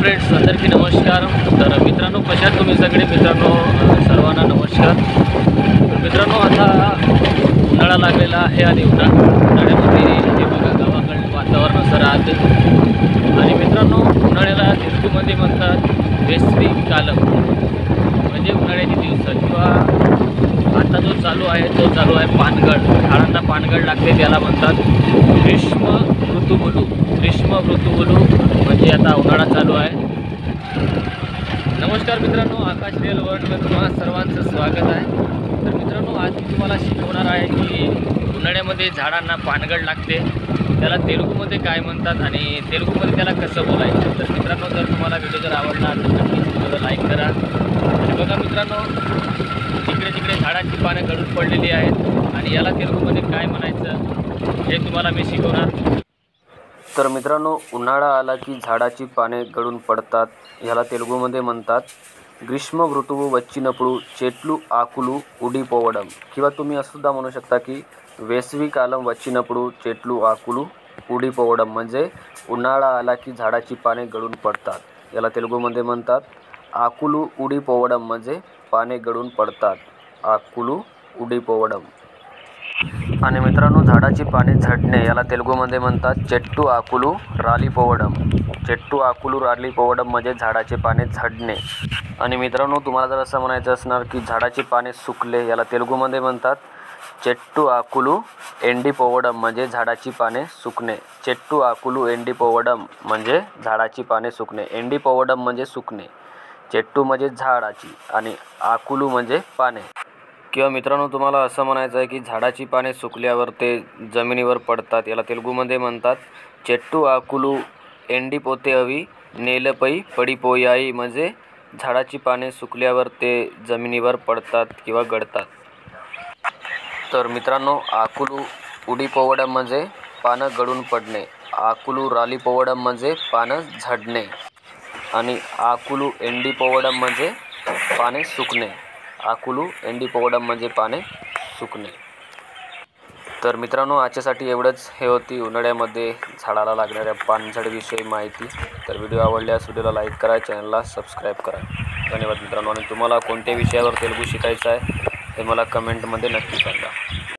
Friends, अंदरिकी नमस्कार। तर मित्रांनो, कशा आहात तुम्ही सगळे? मित्रांनो, सर्वांना नमस्कार। तर मित्रांनो, आता उन्हाळा लागलेला आहे आणि उन्हाळ्यामध्ये हे बघा गावाकडे वातावरण असं राहते। आणि मित्रांनो, उन्हाळ्याला तेलुगूमध्ये म्हणतात वेसवी कालम, म्हणजे उन्हाळ्याची दिवस किंवा आता जो चालू आहे पानगळ, झाडांना पानगळ लागते त्याला म्हणतात ग्रीष्म ऋतुबुलू। ग्रीष्म ऋतुबुलू म्हणजे आता उन्हाळा चालू आहे। नमस्कार मित्रांनो, आकाश रिअल वर्ल्डमध्ये तुम्हा सर्वांचं स्वागत आहे। तर मित्रांनो, आज मी तुम्हाला शिकवणार आहे की उन्हाळ्यामध्ये झाडांना पानगळ लागते त्याला तेलुगूमध्ये काय म्हणतात आणि तेलुगूमध्ये त्याला कसं बोलायचं। तर मित्रांनो, जर तुम्हाला व्हिडिओ जर आवडला तर नक्कीच व्हिडिओला लाईक करा। आणि बघा मित्रांनो, तिकडे तिकडे झाडांची पानं गळून पडलेली आहेत आणि याला तेलुगूमध्ये काय म्हणायचं हे तुम्हाला मी शिकवणार। तर मित्रांनो, उन्हाळा आला की झाडाची पाने गळून पडतात, ह्याला तेलुगूमध्ये म्हणतात ग्रीष्म ऋतुవు వచ్చినప్పుడు చెట్లు ఆకులు ఊడిపోవడం, किंवा तुम्ही असं सुद्धा म्हणू शकता की वेसवी कालम వచ్చినప్పుడు చెట్లు ఆకులు ఊడిపోవడం, म्हणजे उन्हाळा आला की झाडाची पाने गळून पडतात, याला तेलुगूमध्ये म्हणतात ఆకులు ఊడిపోవడం, म्हणजे पाने गळून पडतात, ఆకులు ఊడిపోవడం। आणि मित्रांनो, झाडाची पाने झडणे याला तेलुगूमध्ये म्हणतात చెట్టు ఆకులు రాలిపోవడం। చెట్టు ఆకులు రాలిపోవడం म्हणजे झाडाचे पाने झडणे। आणि मित्रांनो, तुम्हाला जर असं म्हणायचं असणार की झाडाची पाने सुकले, याला तेलुगूमध्ये म्हणतात చెట్టు ఆకులు ఎండిపోవడం, म्हणजे झाडाची पाने सुकणे। చెట్టు ఆకులు ఎండిపోవడం म्हणजे झाडाची पाने सुकणे। ఎండిపోవడం म्हणजे सुकणे, చెట్టు म्हणजे झाडाची आणि ఆకులు म्हणजे पाने। किंवा मित्रांनो, तुम्हाला असं म्हणायचं आहे की झाडाची पाने सुकल्यावर ते जमिनीवर पडतात, याला तेलुगूमध्ये म्हणतात చెట్టు ఆకులు ఎండిపోతే అవి నేలపై పడిపోయాయి, म्हणजे झाडाची पाने सुकल्यावर ते जमिनीवर पडतात किंवा गळतात। तर मित्रांनो, ఆకులు ఊడిపోవడం म्हणजे पानं गळून पडणे, ఆకులు రాలిపోవడం म्हणजे पानं झडणे आणि ఆకులు ఎండిపోవడం म्हणजे पाने सुकणे। ఆకులు ఎండిపోవడం म्हणजे पाने सुकणे। तर मित्रांनो, आजच्यासाठी एवढंच। हे होती उन्हाळ्यामध्ये झाडाला लागणाऱ्या पानझडीविषयी माहिती। तर व्हिडिओ आवडल्यास व्हिडिओला लाईक करा, चॅनलला सबस्क्राईब करा। धन्यवाद मित्रांनो। आणि तुम्हाला कोणत्या विषयावर तेलुगू शिकायचं आहे हे मला कमेंटमध्ये नक्की सांगा।